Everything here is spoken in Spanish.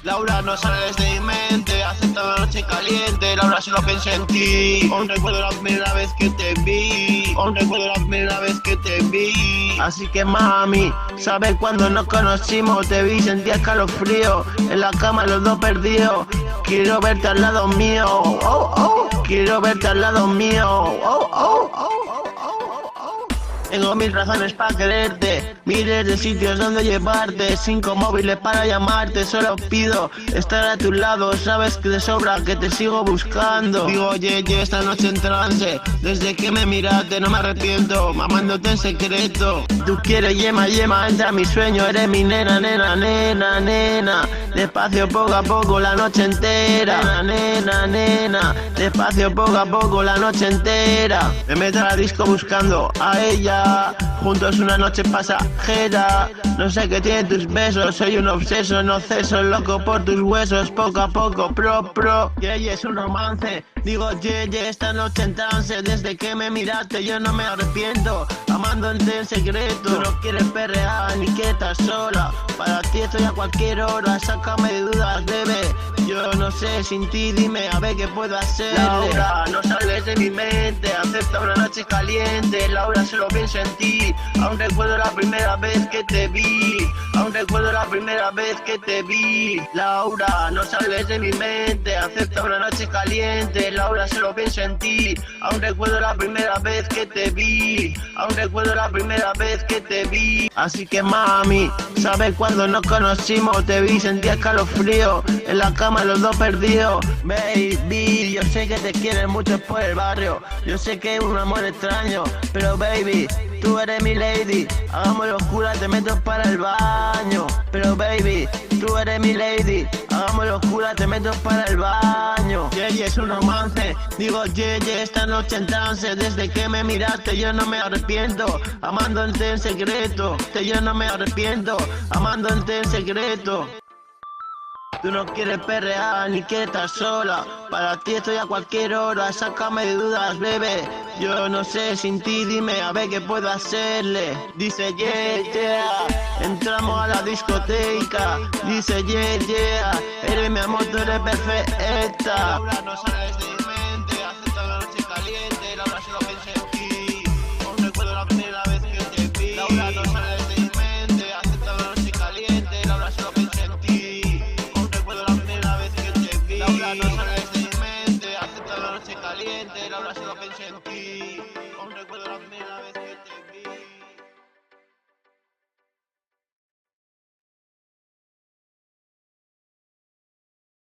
Laura, no sales de mi mente, acepta la noche caliente, Laura, solo pienso en ti. Aún recuerdo la primera vez que te vi, aún recuerdo la primera vez que te vi. Así que mami, ¿sabes cuando nos conocimos? Te vi, sentí escalofrío, en la cama los dos perdidos. Quiero verte al lado mío, oh, oh. Quiero verte al lado mío, oh, oh, oh. Tengo mil razones para quererte, miles de sitios donde llevarte, 5 móviles para llamarte, solo pido estar a tu lado, sabes que de sobra que te sigo buscando. Digo, oye, esta noche en trance, desde que me miraste no me arrepiento, mamándote en secreto. Tú quieres yema, entra a mi sueño, eres mi nena, nena. Despacio poco a poco la noche entera, nena. Despacio poco a poco la noche entera. Me meto a la disco buscando a ella, juntos una noche pasajera. No sé qué tienen tus besos, soy un obseso, no ceso, loco por tus huesos. Poco a poco, pro, es un romance. Digo, esta noche en trance, desde que me miraste yo no me arrepiento, amándote en secreto. Tú no quieres perrear ni que estás sola, para ti estoy a cualquier hora, sácame de dudas, bebé. Yo no sé, sin ti dime a ver qué puedo hacer. Laura, no sales de mi mente, acepta una noche caliente, Laura, solo pienso en ti. Aún recuerdo la primera vez que te vi, aún recuerdo la primera vez que te vi. Laura, no sales de mi mente, acepta una noche caliente, Laura, solo pienso en ti. Aún recuerdo la primera vez que te vi, aún recuerdo la primera vez que te vi. Así que mami, ¿sabes cuando nos conocimos? Te vi, sentí escalofrío, en la cama los dos perdidos. Baby, yo sé que te quieren mucho por el barrio, yo sé que es un amor extraño, pero baby, tú eres mi lady, hagamos locura, te meto para el baño. Pero baby, tú eres mi lady, hagamos locura, te meto para el baño. Es un romance, digo, esta noche en trance, desde que me miraste yo no me arrepiento, amándote en secreto, yo no me arrepiento, amándote en secreto. Tú no quieres perrear ni que estás sola, para ti estoy a cualquier hora, sácame de dudas, bebé. Yo no sé, sin ti dime a ver qué puedo hacerle. Dice entramos a la discoteca. Dice eres mi amor, tú eres perfecta. Laura, no sales de mi mente, acepta la noche caliente, Laura, solo pienso en ti. Aún recuerdo la primera vez que te vi. Laura, no sales de mi mente, acepta la noche caliente, Laura, solo pienso en ti. Laura, no sales de mi mente, acepta la noche caliente, Laura, solo pienso en ti. Aún recuerdo la primera vez que